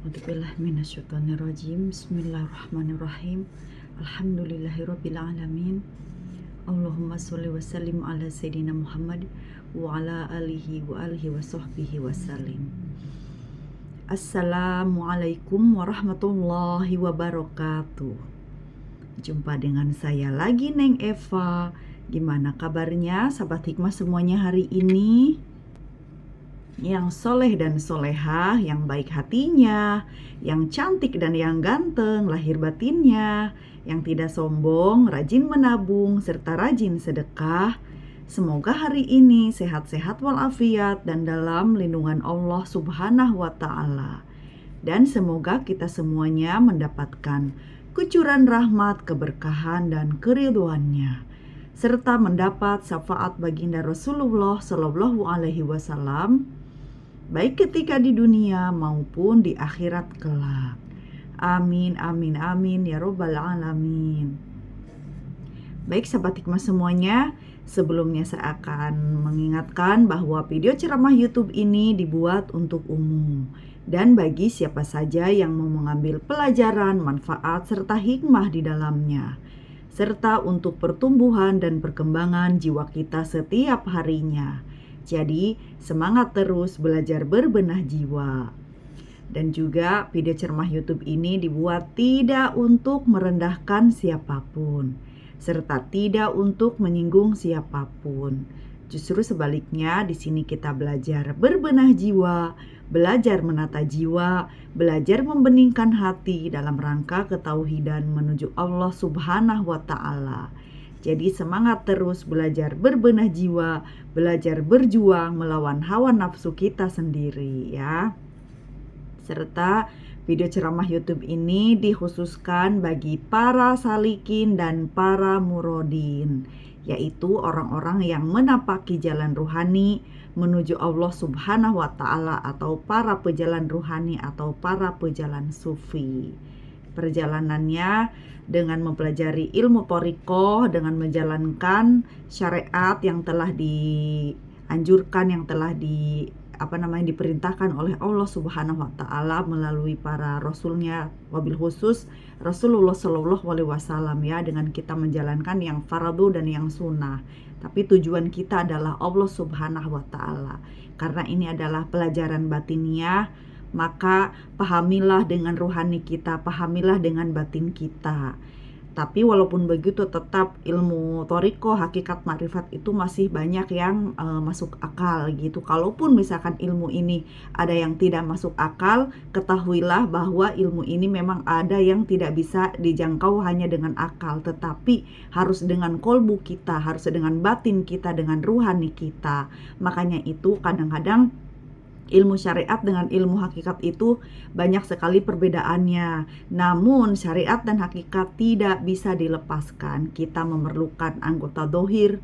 A'udzubillahi minasyaitonirrajim. Bismillahirrahmanirrahim. Alhamdulillahirabbil alamin. Allahumma sholli wa sallim ala sayyidina Muhammad wa ala alihi wa sahbihi wasallim. Assalamualaikum warahmatullahi wabarakatuh. Jumpa dengan saya lagi, Neng Eva. Gimana kabarnya sahabat hikmah semuanya hari ini? Yang soleh dan solehah, yang baik hatinya, yang cantik dan yang ganteng lahir batinnya, yang tidak sombong, rajin menabung, serta rajin sedekah. Semoga hari ini sehat-sehat walafiat dan dalam lindungan Allah Subhanahu wa Ta'ala. Dan semoga kita semuanya mendapatkan kucuran rahmat, keberkahan, dan keridhoannya, serta mendapat syafaat baginda Rasulullah Shallallahu Alaihi Wasallam, baik ketika di dunia maupun di akhirat kelak. Amin, amin, amin, ya robbal alamin. Baik sahabat hikmah semuanya, sebelumnya saya akan mengingatkan bahwa video ceramah YouTube ini dibuat untuk umum dan bagi siapa saja yang mau mengambil pelajaran, manfaat, serta hikmah di dalamnya, serta untuk pertumbuhan dan perkembangan jiwa kita setiap harinya. Jadi semangat terus belajar berbenah jiwa. Dan juga video ceramah YouTube ini dibuat tidak untuk merendahkan siapapun, serta tidak untuk menyinggung siapapun. Justru sebaliknya, di sini kita belajar berbenah jiwa, belajar menata jiwa, belajar membeningkan hati dalam rangka ketauhidan menuju Allah Subhanahu wa Ta'ala. Jadi semangat terus belajar berbenah jiwa, belajar berjuang melawan hawa nafsu kita sendiri ya. Serta video ceramah YouTube ini dikhususkan bagi para salikin dan para murodin, yaitu orang-orang yang menapaki jalan ruhani menuju Allah Subhanahu wa Ta'ala, atau para pejalan ruhani atau para pejalan sufi. Perjalanannya dengan mempelajari ilmu thariqah, dengan menjalankan syariat yang telah dianjurkan, yang telah diperintahkan oleh Allah Subhanahu wa Ta'ala melalui para rasulnya, wabil khusus Rasulullah Shallallahu Alaihi Wasallam ya, dengan kita menjalankan yang fardu dan yang sunnah. Tapi tujuan kita adalah Allah Subhanahu wa Ta'ala. Karena ini adalah pelajaran batiniah, maka pahamilah dengan rohani kita, pahamilah dengan batin kita. Tapi walaupun begitu, tetap ilmu thariqah, hakikat makrifat itu masih banyak yang masuk akal gitu. Kalaupun misalkan ilmu ini ada yang tidak masuk akal, ketahuilah bahwa ilmu ini memang ada yang tidak bisa dijangkau hanya dengan akal, tetapi harus dengan kolbu kita, harus dengan batin kita, dengan ruhani kita. Makanya itu kadang-kadang ilmu syariat dengan ilmu hakikat itu banyak sekali perbedaannya. Namun syariat dan hakikat tidak bisa dilepaskan. Kita memerlukan anggota dohir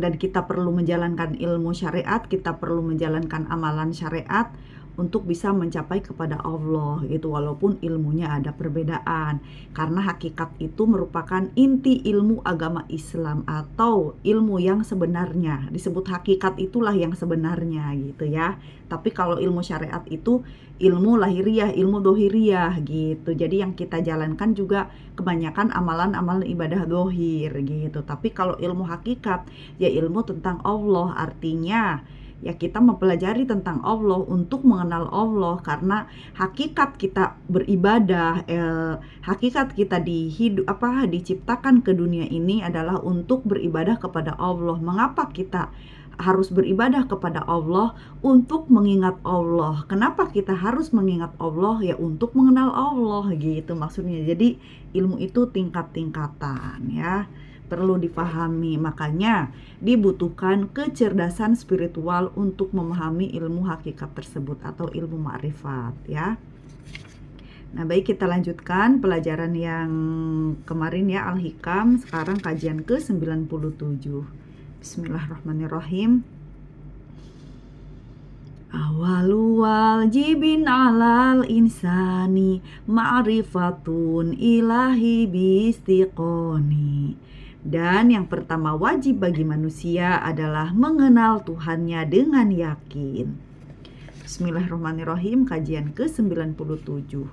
dan kita perlu menjalankan ilmu syariat, kita perlu menjalankan amalan syariat untuk bisa mencapai kepada Allah gitu, walaupun ilmunya ada perbedaan. Karena hakikat itu merupakan inti ilmu agama Islam atau ilmu yang sebenarnya. Disebut hakikat itulah yang sebenarnya gitu ya. Tapi kalau ilmu syariat itu ilmu lahiriah, ilmu dohiriah gitu. Jadi yang kita jalankan juga kebanyakan amalan-amalan ibadah dohir gitu. Tapi kalau ilmu hakikat ya ilmu tentang Allah, artinya ya kita mempelajari tentang Allah untuk mengenal Allah. Karena hakikat kita beribadah, hakikat kita diciptakan ke dunia ini adalah untuk beribadah kepada Allah. Mengapa kita harus beribadah kepada Allah? Untuk mengingat Allah. Kenapa kita harus mengingat Allah? Ya untuk mengenal Allah gitu maksudnya. Jadi ilmu itu tingkat-tingkatan ya, perlu difahami. Makanya dibutuhkan kecerdasan spiritual untuk memahami ilmu hakikat tersebut atau ilmu ma'rifat ya. Nah baik, kita lanjutkan pelajaran yang kemarin ya, Al-Hikam. Sekarang kajian ke-97. Bismillahirrahmanirrahim. Awalu wajibin alal insani ma'rifatun ilahi bistiqoni. Dan yang pertama wajib bagi manusia adalah mengenal Tuhannya dengan yakin. Bismillahirrahmanirrahim, kajian ke-97.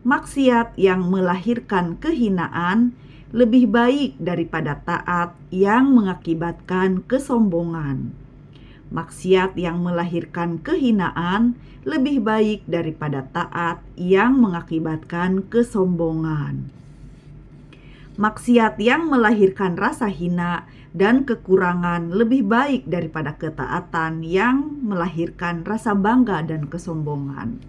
Maksiat yang melahirkan kehinaan lebih baik daripada taat yang mengakibatkan kesombongan. Maksiat yang melahirkan kehinaan lebih baik daripada taat yang mengakibatkan kesombongan. Maksiat yang melahirkan rasa hina dan kekurangan lebih baik daripada ketaatan yang melahirkan rasa bangga dan kesombongan.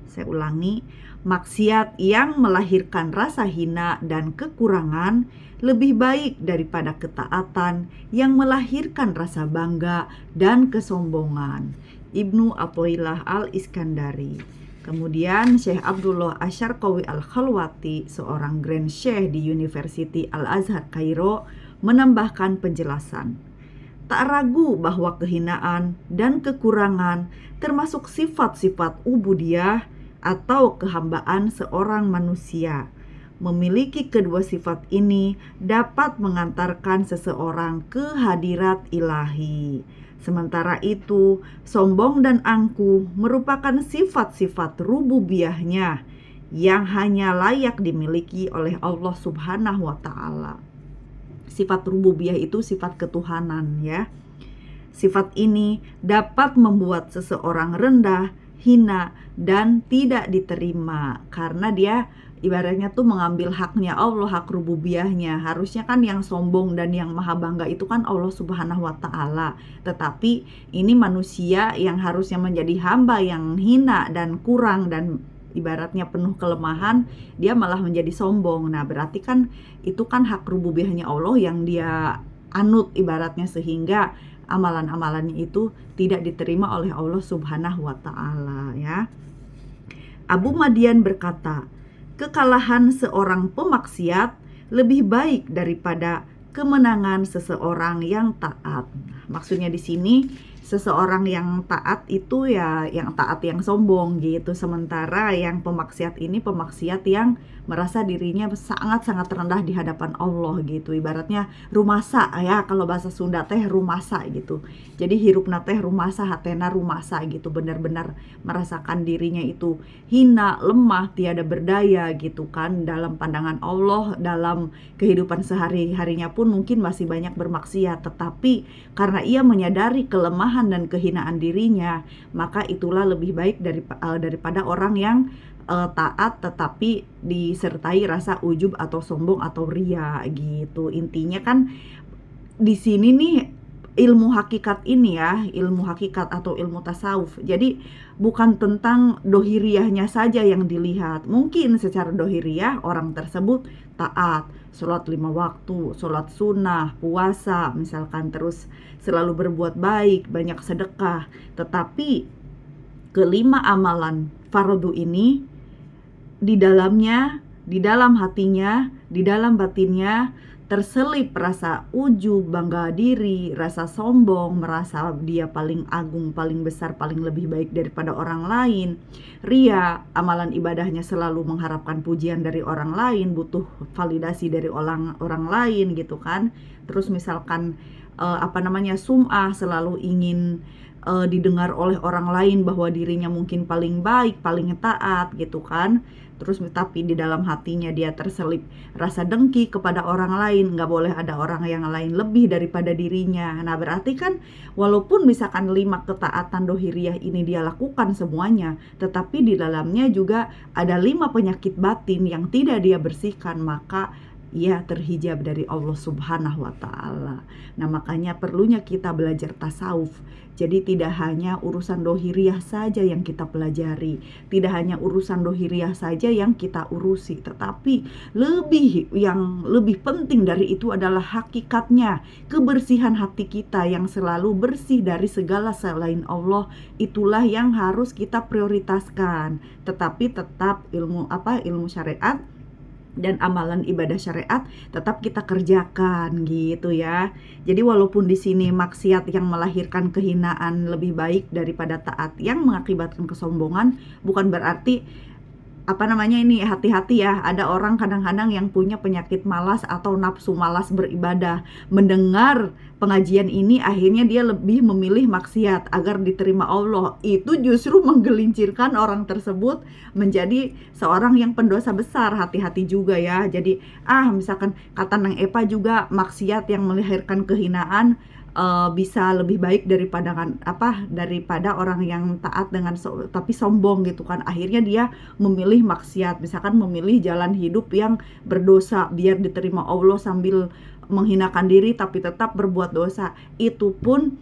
Saya ulangi, maksiat yang melahirkan rasa hina dan kekurangan lebih baik daripada ketaatan yang melahirkan rasa bangga dan kesombongan. Ibnu Athaillah Al-Iskandari. Kemudian Syekh Abdullah Asyarqawi Al-Khalwati, seorang Grand Syekh di University Al-Azhar Kairo, menambahkan penjelasan. Tak ragu bahwa kehinaan dan kekurangan termasuk sifat-sifat ubudiyah atau kehambaan seorang manusia. Memiliki kedua sifat ini dapat mengantarkan seseorang ke hadirat ilahi. Sementara itu, sombong dan angkuh merupakan sifat-sifat rububiyahnya yang hanya layak dimiliki oleh Allah Subhanahu wa Ta'ala. Sifat rububiyah itu sifat ketuhanan, ya. Sifat ini dapat membuat seseorang rendah, hina, dan tidak diterima karena dia ibaratnya tuh mengambil haknya Allah, hak rububiyahnya. Harusnya kan yang sombong dan yang maha bangga itu kan Allah Subhanahu wa Ta'ala. Tetapi ini manusia yang harusnya menjadi hamba yang hina dan kurang dan ibaratnya penuh kelemahan, dia malah menjadi sombong. Nah, berarti kan itu kan hak rububiyahnya Allah yang dia anut ibaratnya, sehingga amalan-amalannya itu tidak diterima oleh Allah Subhanahu wa Ta'ala, ya. Abu Madian berkata, kekalahan seorang pemaksiat lebih baik daripada kemenangan seseorang yang taat. Maksudnya di sini seseorang yang taat itu ya yang taat yang sombong gitu. Sementara yang pemaksiat ini pemaksiat yang merasa dirinya sangat-sangat rendah di hadapan Allah gitu. Ibaratnya rumasa ya, kalau bahasa Sunda teh rumasa gitu. Jadi hirupna teh rumasa, hatena rumasa gitu. Benar-benar merasakan dirinya itu hina, lemah, tiada berdaya gitu kan. Dalam pandangan Allah, dalam kehidupan sehari-harinya pun mungkin masih banyak bermaksiat. Tetapi karena ia menyadari kelemahan dan kehinaan dirinya, maka itulah lebih baik daripada orang yang taat tetapi disertai rasa ujub atau sombong atau ria gitu. Intinya kan di sini nih ilmu hakikat ini ya, ilmu hakikat atau ilmu tasawuf. Jadi bukan tentang dohiriyahnya saja yang dilihat. Mungkin secara dohiriyah orang tersebut taat, sholat 5 waktu, sholat sunnah, puasa misalkan, terus selalu berbuat baik, banyak sedekah. Tetapi kelima amalan fardu ini di dalamnya, di dalam hatinya, di dalam batinnya terselip rasa ujub, bangga diri, rasa sombong, merasa dia paling agung, paling besar, paling lebih baik daripada orang lain. Ria, amalan ibadahnya selalu mengharapkan pujian dari orang lain, butuh validasi dari orang lain gitu kan. Terus misalkan sum'ah, selalu ingin didengar oleh orang lain bahwa dirinya mungkin paling baik, paling taat gitu kan. Terus tapi di dalam hatinya dia terselip rasa dengki kepada orang lain, nggak boleh ada orang yang lain lebih daripada dirinya. Nah berarti kan walaupun misalkan 5 ketaatan dohiriyah ini dia lakukan semuanya, tetapi di dalamnya juga ada 5 penyakit batin yang tidak dia bersihkan, maka ia terhijab dari Allah Subhanahu wa Ta'ala. Nah makanya perlunya kita belajar tasawuf. Jadi tidak hanya urusan dohiriyah saja yang kita pelajari, tidak hanya urusan dohiriyah saja yang kita urusi, tetapi yang lebih penting dari itu adalah hakikatnya, kebersihan hati kita yang selalu bersih dari segala selain Allah. Itulah yang harus kita prioritaskan. Tetapi tetap ilmu syariat dan amalan ibadah syariat tetap kita kerjakan gitu ya. Jadi walaupun di sini maksiat yang melahirkan kehinaan lebih baik daripada taat yang mengakibatkan kesombongan, bukan berarti ini hati-hati ya, ada orang kadang-kadang yang punya penyakit malas atau nafsu malas beribadah. Mendengar pengajian ini akhirnya dia lebih memilih maksiat agar diterima Allah. Itu justru menggelincirkan orang tersebut menjadi seorang yang pendosa besar. Hati-hati juga ya. Jadi misalkan kata Neng Eva juga, maksiat yang melahirkan kehinaan bisa lebih baik daripada orang yang taat tapi sombong gitu kan. Akhirnya dia memilih maksiat, misalkan memilih jalan hidup yang berdosa biar diterima Allah sambil menghinakan diri tapi tetap berbuat dosa. Itu pun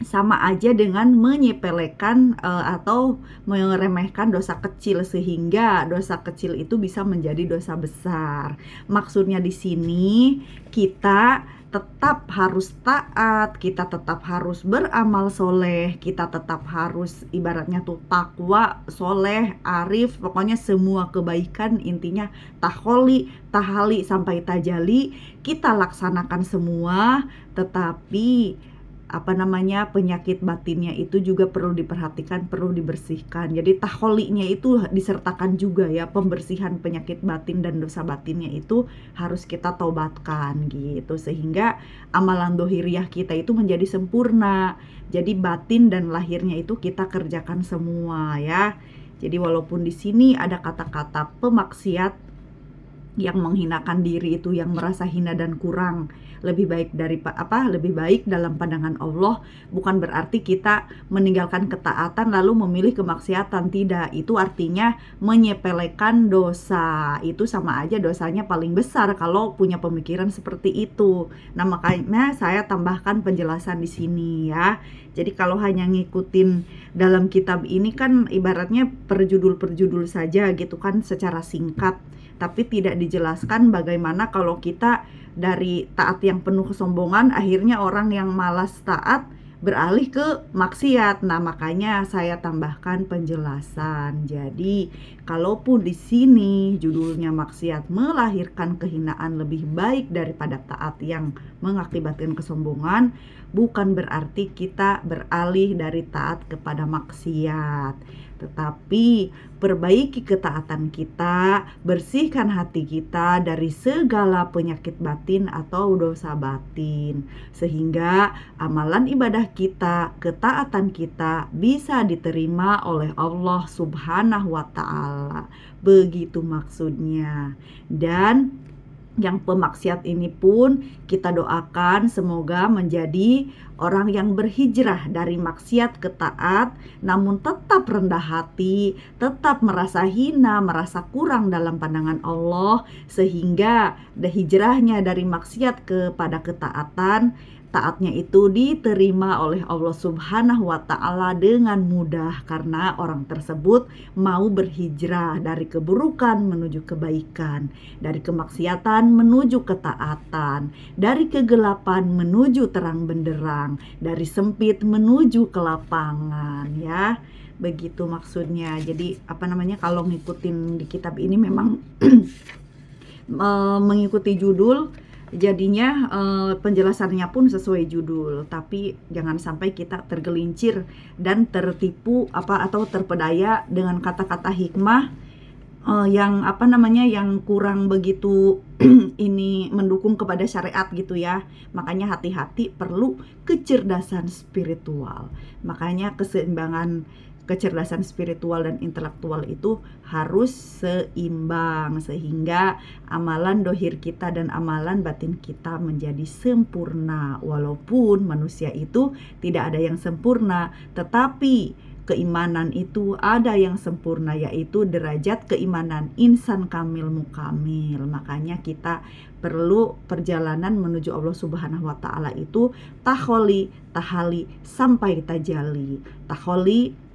sama aja dengan menyepelekan atau meremehkan dosa kecil, sehingga dosa kecil itu bisa menjadi dosa besar. Maksudnya di sini kita tetap harus taat, kita tetap harus beramal soleh, kita tetap harus ibaratnya tuh takwa, soleh, arif, pokoknya semua kebaikan intinya taholi, tahali sampai tajali kita laksanakan semua. Tetapi penyakit batinnya itu juga perlu diperhatikan, perlu dibersihkan. Jadi taholinya itu disertakan juga ya, pembersihan penyakit batin dan dosa batinnya itu harus kita taubatkan gitu, sehingga amalan dohiriyah kita itu menjadi sempurna. Jadi batin dan lahirnya itu kita kerjakan semua ya. Jadi walaupun di sini ada kata-kata pemaksiat yang menghinakan diri, itu yang merasa hina dan kurang, lebih baik dalam pandangan Allah, bukan berarti kita meninggalkan ketaatan lalu memilih kemaksiatan. Tidak, itu artinya menyepelekan dosa. Itu sama aja dosanya paling besar kalau punya pemikiran seperti itu. Nah, makanya saya tambahkan penjelasan di sini ya. Jadi kalau hanya ngikutin dalam kitab ini kan ibaratnya perjudul-perjudul saja gitu kan, secara singkat, tapi tidak dijelaskan bagaimana kalau kita dari taat yang penuh kesombongan, akhirnya orang yang malas taat beralih ke maksiat. Nah, makanya saya tambahkan penjelasan. Jadi, kalaupun di sini judulnya maksiat melahirkan kehinaan lebih baik daripada taat yang mengakibatkan kesombongan, bukan berarti kita beralih dari taat kepada maksiat. Tetapi perbaiki ketaatan kita, bersihkan hati kita dari segala penyakit batin atau dosa batin, sehingga amalan ibadah kita, ketaatan kita bisa diterima oleh Allah Subhanahu wa Ta'ala. Begitu maksudnya. Dan yang pemaksiat ini pun kita doakan semoga menjadi orang yang berhijrah dari maksiat ke taat, namun tetap rendah hati, tetap merasa hina, merasa kurang dalam pandangan Allah, sehingga hijrahnya dari maksiat kepada ketaatan, taatnya itu diterima oleh Allah Subhanahu wa Ta'ala dengan mudah, karena orang tersebut mau berhijrah dari keburukan menuju kebaikan, dari kemaksiatan menuju ketaatan, dari kegelapan menuju terang benderang, dari sempit menuju kelapangan ya. Begitu maksudnya. Jadi kalau ngikutin di kitab ini memang mengikuti judul, jadinya penjelasannya pun sesuai judul, tapi jangan sampai kita tergelincir dan tertipu atau terpedaya dengan kata-kata hikmah yang kurang begitu ini mendukung kepada syariat gitu ya. Makanya hati-hati, perlu kecerdasan spiritual. Makanya keseimbangan kecerdasan spiritual dan intelektual itu harus seimbang, sehingga amalan dohir kita dan amalan batin kita menjadi sempurna. Walaupun manusia itu tidak ada yang sempurna, tetapi keimanan itu ada yang sempurna, yaitu derajat keimanan insan kamil mukamil. Makanya kita perlu perjalanan menuju Allah Subhanahu wa Ta'ala itu taholi, tahali sampai tajali. Taholi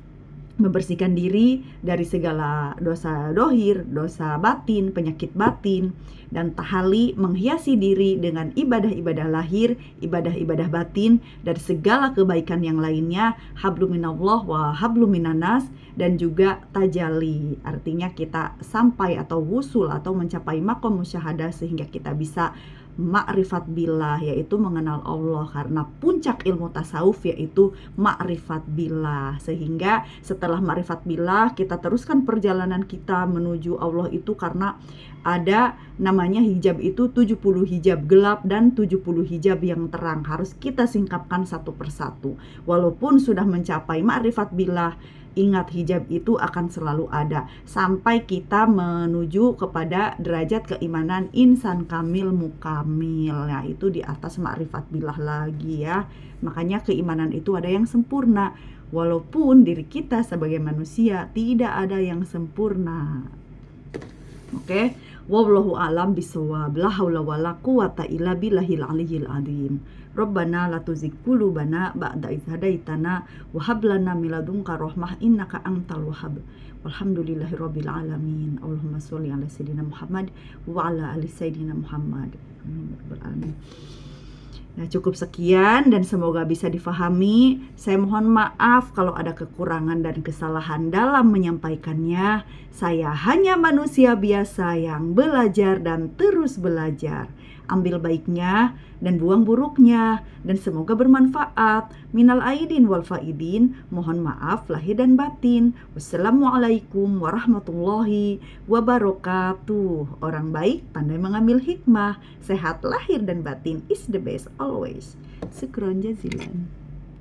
membersihkan diri dari segala dosa dohir, dosa batin, penyakit batin, dan tahali menghiasi diri dengan ibadah-ibadah lahir, ibadah-ibadah batin, dari segala kebaikan yang lainnya, hablum minallah wa hablum minanas, dan juga tajali, artinya kita sampai atau wusul atau mencapai maqam musyahadah, sehingga kita bisa ma'rifat billah, yaitu mengenal Allah, karena puncak ilmu tasawuf yaitu ma'rifat billah. Sehingga setelah ma'rifat billah kita teruskan perjalanan kita menuju Allah itu, karena ada namanya hijab itu 70 hijab gelap dan 70 hijab yang terang, harus kita singkapkan satu persatu. Walaupun sudah mencapai ma'rifat billah, ingat hijab itu akan selalu ada sampai kita menuju kepada derajat keimanan insan kamil mukamil. Nah, itu di atas ma'rifat billah lagi ya. Makanya keimanan itu ada yang sempurna, walaupun diri kita sebagai manusia tidak ada yang sempurna. Oke, wallahu alam bisawab. La haula wala quwata illa billahil aliyyil azim. Rabbana la tuzigh qulubana ba'da idh hadaitana wa hab lana min ladunka rahmah innaka antal wahhab. Walhamdulillahirabbil alamin. Allahumma sholli ala sayidina Muhammad wa ala ali sayidina Muhammad. Amin. Nah, cukup sekian dan semoga bisa difahami. Saya mohon maaf kalau ada kekurangan dan kesalahan dalam menyampaikannya. Saya hanya manusia biasa yang belajar dan terus belajar. Ambil baiknya dan buang buruknya, dan semoga bermanfaat. Minal aidin wal faidin, mohon maaf lahir dan batin. Wassalamualaikum warahmatullahi wabarakatuh. Orang baik pandai mengambil hikmah. Sehat lahir dan batin is the best always. Syukron jazilan.